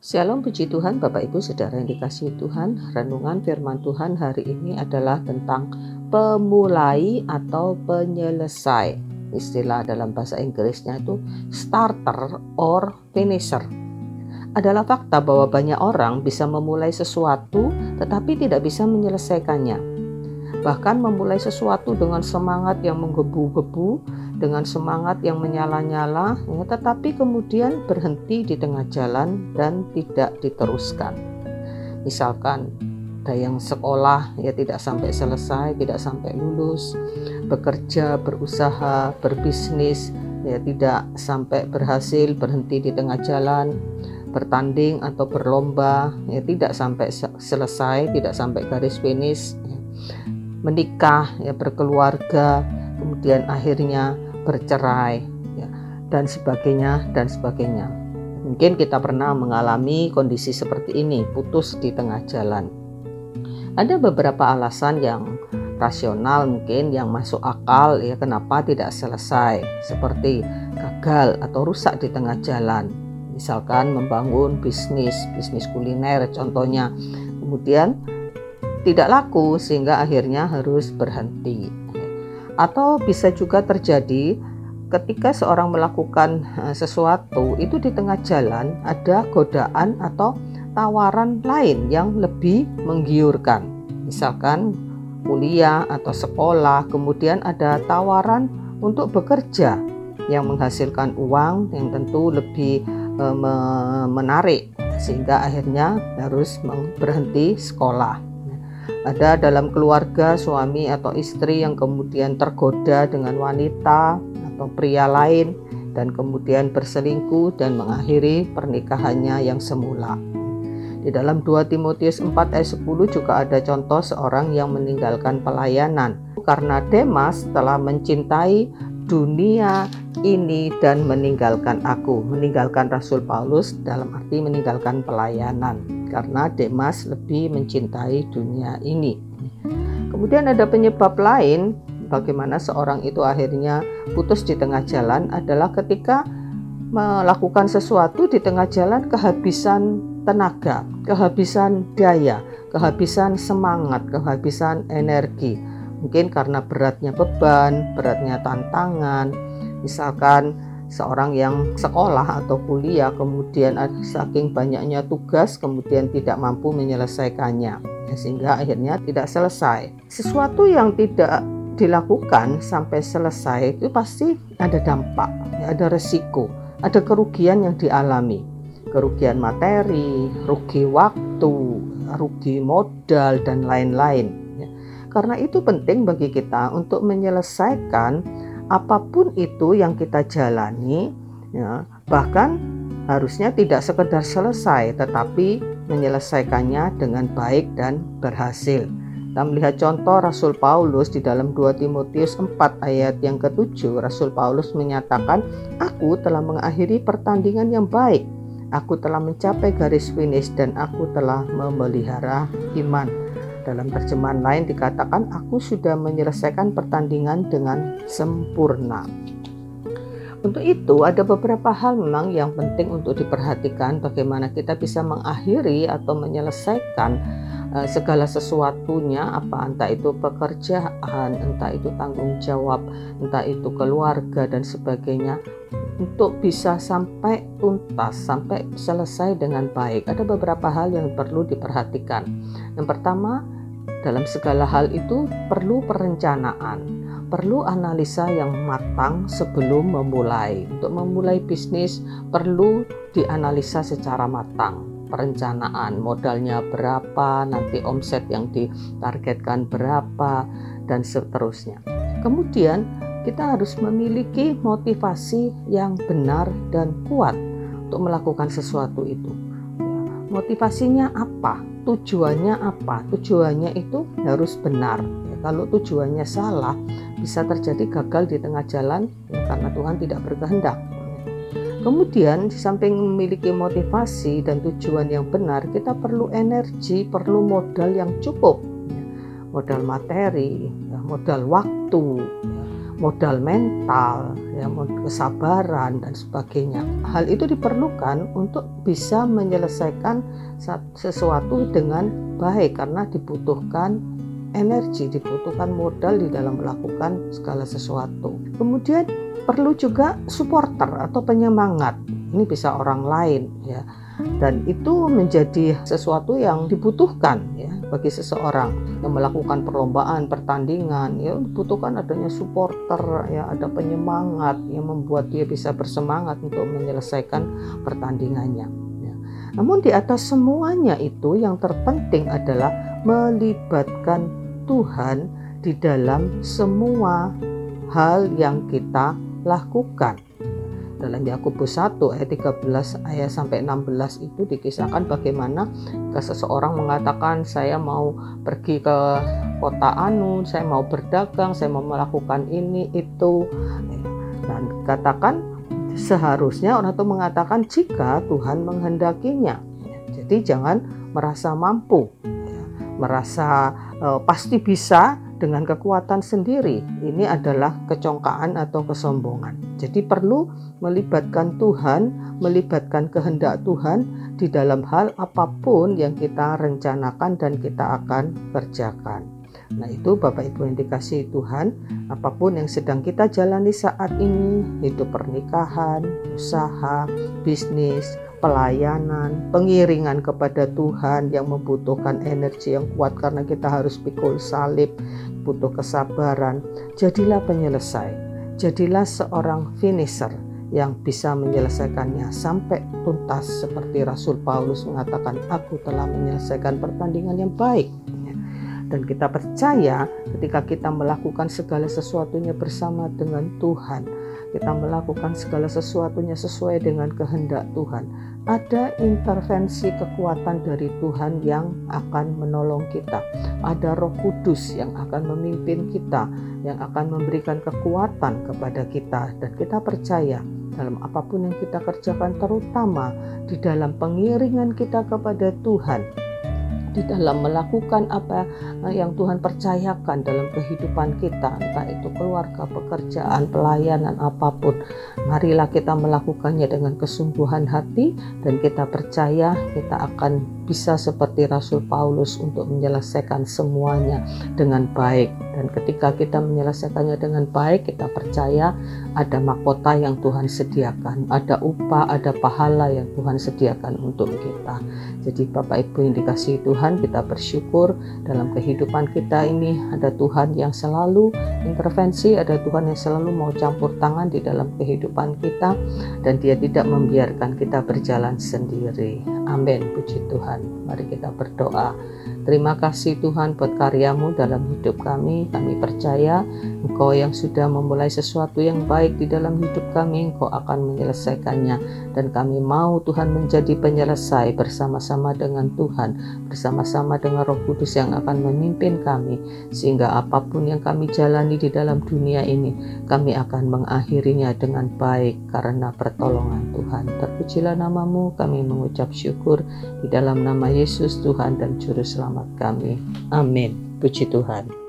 Shalom, puji Tuhan, Bapak Ibu Saudara yang dikasihi Tuhan. Renungan firman Tuhan hari ini adalah tentang pemulai atau penyelesai. Istilah dalam bahasa Inggrisnya itu starter or finisher. Adalah fakta bahwa banyak orang bisa memulai sesuatu tetapi tidak bisa menyelesaikannya. Bahkan memulai sesuatu dengan semangat yang menggebu-gebu, dengan semangat yang menyala-nyala, tetapi kemudian berhenti di tengah jalan dan tidak diteruskan. Misalkan ada yang sekolah tidak sampai selesai, tidak sampai lulus, bekerja, berusaha, berbisnis tidak sampai berhasil, berhenti di tengah jalan, bertanding atau berlomba tidak sampai selesai, tidak sampai garis finish, menikah, berkeluarga, kemudian akhirnya bercerai, dan sebagainya dan sebagainya. Mungkin kita pernah mengalami kondisi seperti ini, putus di tengah jalan. Ada beberapa alasan yang rasional mungkin, yang masuk akal kenapa tidak selesai, seperti gagal atau rusak di tengah jalan. Misalkan membangun bisnis kuliner contohnya, kemudian tidak laku sehingga akhirnya harus berhenti. Atau bisa juga terjadi ketika seorang melakukan sesuatu itu di tengah jalan ada godaan atau tawaran lain yang lebih menggiurkan. Misalkan kuliah atau sekolah, kemudian ada tawaran untuk bekerja yang menghasilkan uang yang tentu lebih menarik sehingga akhirnya harus berhenti sekolah. Ada dalam keluarga suami atau istri yang kemudian tergoda dengan wanita atau pria lain dan kemudian berselingkuh dan mengakhiri pernikahannya yang semula. Di dalam 2 Timotius 4 ayat 10 juga ada contoh seorang yang meninggalkan pelayanan karena Demas telah mencintai dunia ini dan meninggalkan aku. Meninggalkan Rasul Paulus dalam arti meninggalkan pelayanan karena Demas lebih mencintai dunia ini. Kemudian ada penyebab lain bagaimana seorang itu akhirnya putus di tengah jalan adalah ketika melakukan sesuatu di tengah jalan kehabisan tenaga, kehabisan daya, kehabisan semangat, kehabisan energi. Mungkin karena beratnya beban, beratnya tantangan. Misalkan seorang yang sekolah atau kuliah kemudian saking banyaknya tugas kemudian tidak mampu menyelesaikannya sehingga akhirnya tidak selesai. Sesuatu yang tidak dilakukan sampai selesai itu pasti ada dampak, ada resiko, ada kerugian yang dialami. Kerugian materi, rugi waktu, rugi modal dan lain-lain. Karena itu penting bagi kita untuk menyelesaikan apapun itu yang kita jalani, bahkan harusnya tidak sekedar selesai, tetapi menyelesaikannya dengan baik dan berhasil. Kita melihat contoh Rasul Paulus di dalam 2 Timotius 4 ayat yang ke-7. Rasul Paulus menyatakan, aku telah mengakhiri pertandingan yang baik, aku telah mencapai garis finish dan aku telah memelihara iman. Dalam terjemahan lain dikatakan, aku sudah menyelesaikan pertandingan dengan sempurna. Untuk itu ada beberapa hal memang yang penting untuk diperhatikan bagaimana kita bisa mengakhiri atau menyelesaikan segala sesuatunya, entah itu pekerjaan, entah itu tanggung jawab, entah itu keluarga dan sebagainya, untuk bisa sampai tuntas, sampai selesai dengan baik. Ada beberapa hal yang perlu diperhatikan. Yang pertama, dalam segala hal itu perlu perencanaan, perlu analisa yang matang sebelum memulai. Untuk memulai bisnis perlu dianalisa secara matang. Perencanaan, modalnya berapa, nanti omset yang ditargetkan berapa, dan seterusnya. Kemudian kita harus memiliki motivasi yang benar dan kuat untuk melakukan sesuatu itu. Motivasinya apa? Tujuannya apa? Tujuannya itu harus benar. Kalau tujuannya salah, bisa terjadi gagal di tengah jalan karena Tuhan tidak berkehendak. Kemudian di samping memiliki motivasi dan tujuan yang benar, kita perlu energi, perlu modal yang cukup. Modal materi, modal waktu, modal mental, ya, kesabaran dan sebagainya. Hal itu diperlukan untuk bisa menyelesaikan sesuatu dengan baik karena dibutuhkan energi, dibutuhkan modal di dalam melakukan segala sesuatu. Kemudian perlu juga supporter atau penyemangat. Ini bisa orang lain, ya. Dan itu menjadi sesuatu yang dibutuhkan, ya, bagi seseorang yang melakukan perlombaan, pertandingan, ya, dibutuhkan adanya supporter, ya, ada penyemangat yang membuat dia bisa bersemangat untuk menyelesaikan pertandingannya, ya. Namun di atas semuanya itu yang terpenting adalah melibatkan Tuhan di dalam semua hal yang kita lakukan. Dalam Yakobus 1 ayat 13 ayat sampai 16 itu dikisahkan bagaimana seseorang mengatakan, saya mau pergi ke kota anu, saya mau berdagang, saya mau melakukan ini itu, dan katakan seharusnya orang itu mengatakan jika Tuhan menghendakinya. Jadi jangan merasa mampu, merasa pasti bisa dengan kekuatan sendiri. Ini adalah kecongkaan atau kesombongan. Jadi perlu melibatkan Tuhan, melibatkan kehendak Tuhan di dalam hal apapun yang kita rencanakan dan kita akan kerjakan. Nah, itu Bapak Ibu yang dikasihi Tuhan, apapun yang sedang kita jalani saat ini, hidup pernikahan, usaha, bisnis, pelayanan, pengiringan kepada Tuhan yang membutuhkan energi yang kuat karena kita harus pikul salib, butuh kesabaran. Jadilah penyelesai, jadilah seorang finisher yang bisa menyelesaikannya sampai tuntas seperti Rasul Paulus mengatakan, aku telah menyelesaikan pertandingan yang baik. Dan kita percaya ketika kita melakukan segala sesuatunya bersama dengan Tuhan, kita melakukan segala sesuatunya sesuai dengan kehendak Tuhan, ada intervensi kekuatan dari Tuhan yang akan menolong kita. Ada Roh Kudus yang akan memimpin kita, yang akan memberikan kekuatan kepada kita. Dan kita percaya dalam apapun yang kita kerjakan, terutama di dalam pengiringan kita kepada Tuhan, di dalam melakukan apa yang Tuhan percayakan dalam kehidupan kita, entah itu keluarga, pekerjaan, pelayanan, apapun. Marilah kita melakukannya dengan kesungguhan hati, dan kita percaya kita akan bisa seperti Rasul Paulus untuk menyelesaikan semuanya dengan baik. Dan ketika kita menyelesaikannya dengan baik, kita percaya ada mahkota yang Tuhan sediakan, ada upah, ada pahala yang Tuhan sediakan untuk kita. Jadi Bapak Ibu yang dikasihi Tuhan, kita bersyukur dalam kehidupan kita ini ada Tuhan yang selalu intervensi, ada Tuhan yang selalu mau campur tangan di dalam kehidupan kita, dan Dia tidak membiarkan kita berjalan sendiri. Amin, puji Tuhan. Mari kita berdoa. Terima kasih Tuhan buat karya-Mu dalam hidup kami. Kami percaya Engkau yang sudah memulai sesuatu yang baik di dalam hidup kami, Engkau akan menyelesaikannya. Dan kami mau Tuhan menjadi penyelesai bersama-sama dengan Tuhan, bersama-sama dengan Roh Kudus yang akan memimpin kami, sehingga apapun yang kami jalani di dalam dunia ini, kami akan mengakhirinya dengan baik karena pertolongan Tuhan. Terpujilah nama-Mu, kami mengucap syukur di dalam nama Yesus Tuhan dan Juru Selamat kami. Amin. Puji Tuhan.